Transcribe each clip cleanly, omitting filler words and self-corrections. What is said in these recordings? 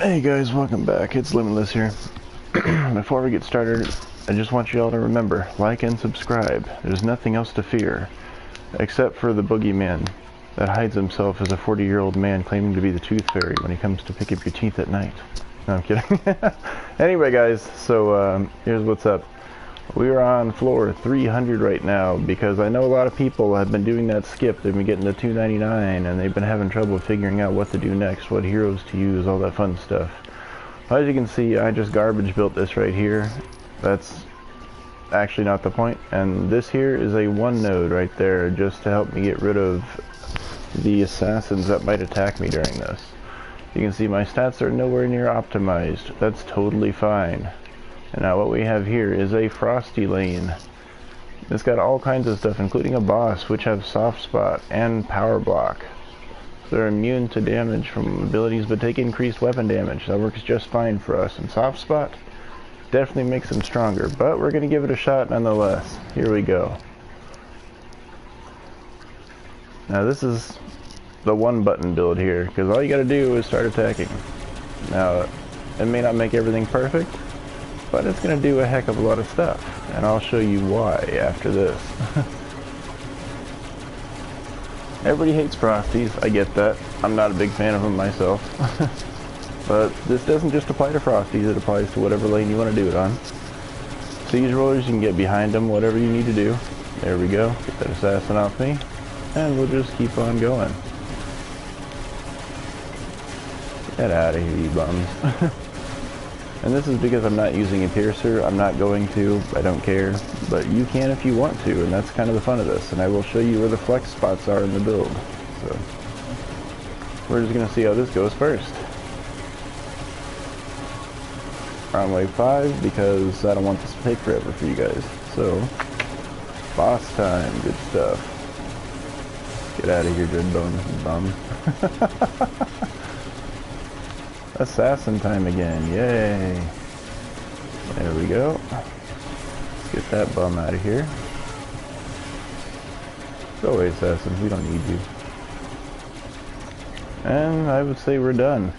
Hey guys, welcome back. It's Limitless here. Before we get started, I just want you all to remember, like and subscribe. There's nothing else to fear, except for the boogeyman that hides himself as a 40-year-old man claiming to be the tooth fairy when he comes to pick up your teeth at night. No, I'm kidding. Anyway guys, so here's what's up. We're on floor 300 right now because I know a lot of people have been doing that skip. They've been getting to 299 and they've been having trouble figuring out what to do next, what heroes to use, all that fun stuff. As you can see, I just garbage built this right here. That's actually not the point. And this here is a one node right there just to help me get rid of the assassins that might attack me during this. You can see my stats are nowhere near optimized. That's totally fine. And now what we have here is a Frosty lane. It's got all kinds of stuff, including a boss, which have soft spot and power block. They're immune to damage from abilities, but take increased weapon damage. That works just fine for us. And soft spot definitely makes them stronger, but we're going to give it a shot nonetheless. Here we go. Now this is the one button build here, because all you got to do is start attacking. Now, it may not make everything perfect, but it's going to do a heck of a lot of stuff, and I'll show you why after this. Everybody hates Frosties, I get that. I'm not a big fan of them myself. But this doesn't just apply to Frosties, it applies to whatever lane you want to do it on. Siege rollers, you can get behind them, whatever you need to do. There we go, get that assassin off me, and we'll just keep on going. Get out of here, you bums. And this is because I'm not using a piercer. I'm not going to. I don't care. But you can if you want to, and that's kind of the fun of this. And I will show you where the flex spots are in the build. So we're just going to see how this goes first. We're on wave 5 because I don't want this to take forever for you guys. So, boss time. Good stuff. Get out of here, Dreadbone, bum. Assassin time again, yay! There we go. Let's get that bum out of here. Go away, assassin, we don't need you. And I would say we're done.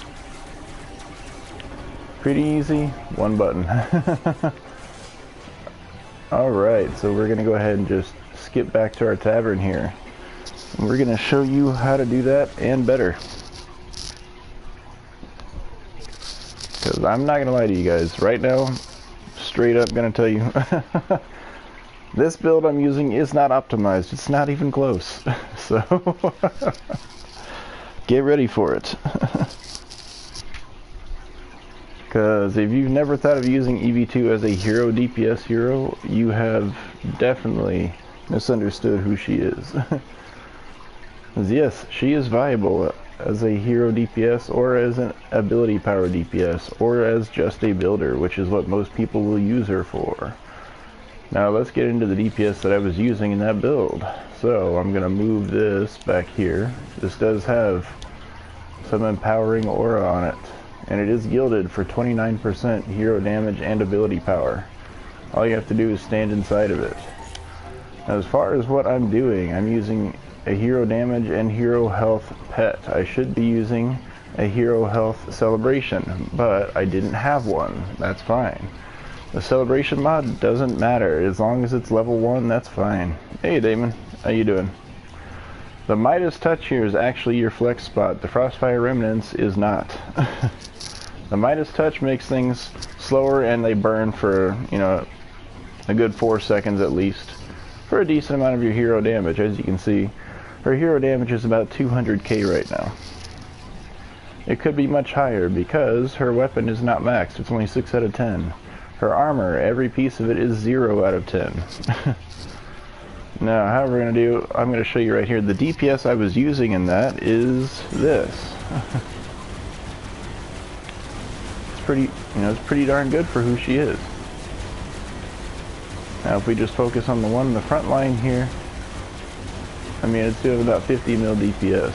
Pretty easy, one button. Alright, so we're gonna go ahead and just skip back to our tavern here. And we're gonna show you how to do that and better. Because I'm not going to lie to you guys, right now, straight up going to tell you, this build I'm using is not optimized, it's not even close, so, get ready for it. Because if you've never thought of using EV2 as a hero DPS hero, you have definitely misunderstood who she is. Yes, she is viable as a hero DPS, or as an ability power DPS, or as just a builder, which is what most people will use her for. Now let's get into the DPS that I was using in that build. So I'm going to move this back here. This does have some empowering aura on it, and it is gilded for 29% hero damage and ability power. All you have to do is stand inside of it. Now, as far as what I'm doing, I'm using a hero damage and hero health pet. I should be using a hero health celebration, but I didn't have one. That's fine. The celebration mod doesn't matter. As long as it's level 1, that's fine. Hey Damon, how you doing? The Midas touch here is actually your flex spot. The Frostfire Remnants is not. The Midas touch makes things slower and they burn for, you know, a good 4 seconds at least, for a decent amount of your hero damage. As you can see, her hero damage is about 200k right now. It could be much higher because her weapon is not maxed. It's only 6 out of 10. Her armor, every piece of it is 0 out of 10. Now, how we're going to do, I'm going to show you right here. The DPS I was using in that is this. It's pretty, you know, it's pretty darn good for who she is. Now, if we just focus on the one in the front line here, I mean, it's doing about 50 mil DPS.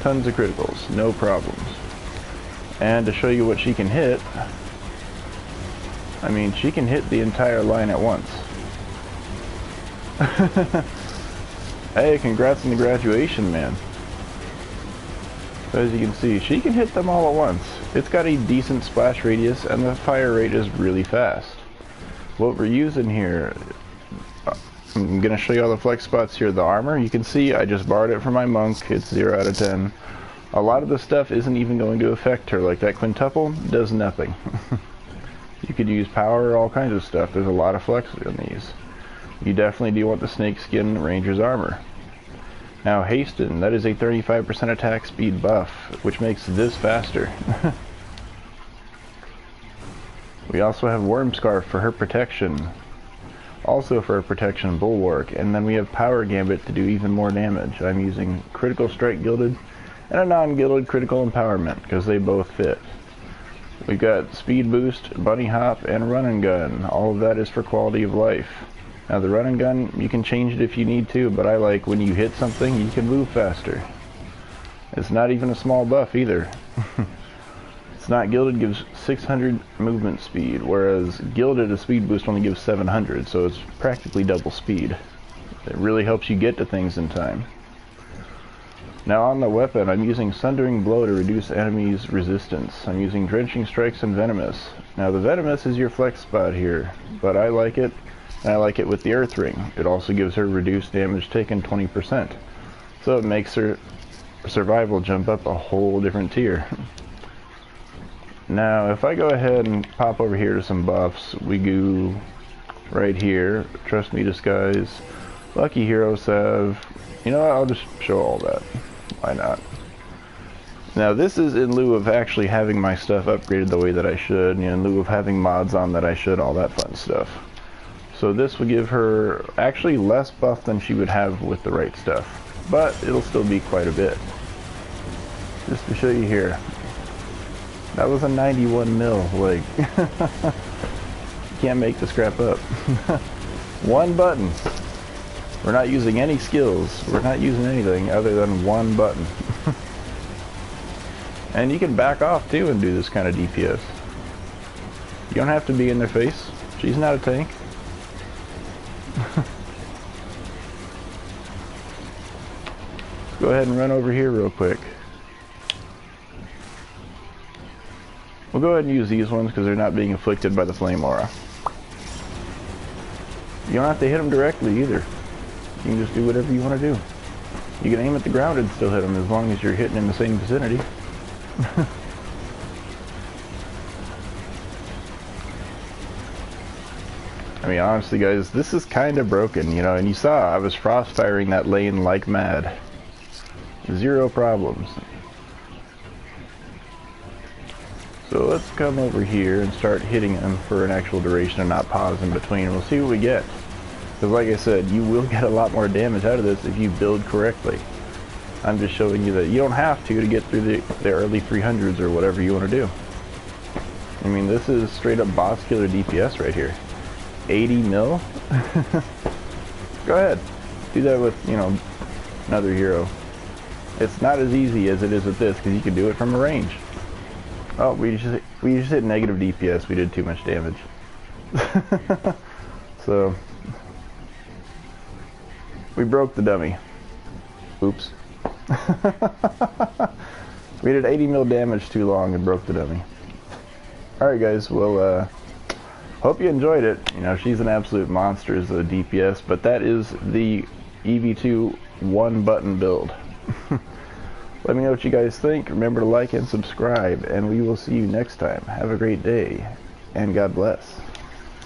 Tons of criticals, no problems. And to show you what she can hit, I mean, she can hit the entire line at once. Hey, congrats on the graduation, man. So as you can see, she can hit them all at once. It's got a decent splash radius and the fire rate is really fast. What we're using here, I'm going to show you all the flex spots here. The armor, you can see I just borrowed it from my monk. It's 0 out of 10. A lot of the stuff isn't even going to affect her, like that quintuple does nothing. You could use power, all kinds of stuff. There's a lot of flex in these. You definitely do want the snakeskin ranger's armor. Now hasten, that is a 35% attack speed buff, which makes this faster. We also have worm scarf for her protection. Also for her protection, bulwark, and then we have power gambit to do even more damage. I'm using critical strike gilded and a non-gilded critical empowerment because they both fit. We've got speed boost, bunny hop, and run and gun. All of that is for quality of life. Now the run and gun, you can change it if you need to, but I like when you hit something, you can move faster. It's not even a small buff either. It's not gilded, gives 600 movement speed, whereas gilded, a speed boost only gives 700, so it's practically double speed. It really helps you get to things in time. Now on the weapon, I'm using Sundering Blow to reduce enemies' resistance. I'm using Drenching Strikes and Venomous. Now the Venomous is your flex spot here, but I like it, and I like it with the Earth Ring. It also gives her reduced damage taken 20%. So it makes her survival jump up a whole different tier. Now if I go ahead and pop over here to some buffs, we go right here, Trust Me Disguise, Lucky Hero Salve. You know what, I'll just show all that. Why not? Now this is in lieu of actually having my stuff upgraded the way that I should, in lieu of having mods on that I should, all that fun stuff. So this would give her actually less buff than she would have with the right stuff, but it'll still be quite a bit. Just to show you here, that was a 91 mil, like, you can't make this crap up. One button. We're not using any skills. We're not using anything other than one button. And you can back off too and do this kind of DPS. You don't have to be in their face. She's not a tank. Let's go ahead and run over here real quick. We'll go ahead and use these ones because they're not being afflicted by the flame aura. You don't have to hit them directly either. You can just do whatever you want to do. You can aim at the ground and still hit them as long as you're hitting in the same vicinity. I mean, honestly guys, this is kind of broken, you know, and you saw I was frost firing that lane like mad. 0 problems. So let's come over here and start hitting them for an actual duration and not pause in between, and we'll see what we get. Because like I said, you will get a lot more damage out of this if you build correctly. I'm just showing you that you don't have to get through the early 300s or whatever you want to do. I mean, this is straight up boss killer DPS right here. 80 mil? Go ahead. Do that with, you know, another hero. It's not as easy as it is with this because you can do it from a range. Oh, we just hit negative DPS. We did too much damage. So we broke the dummy. Oops. We did 80 mil damage too long and broke the dummy. Alright guys, well hope you enjoyed it. You know, she's an absolute monster as a DPS, but that is the EV2 one button build. Let me know what you guys think. Remember to like and subscribe, and we will see you next time. Have a great day, and God bless.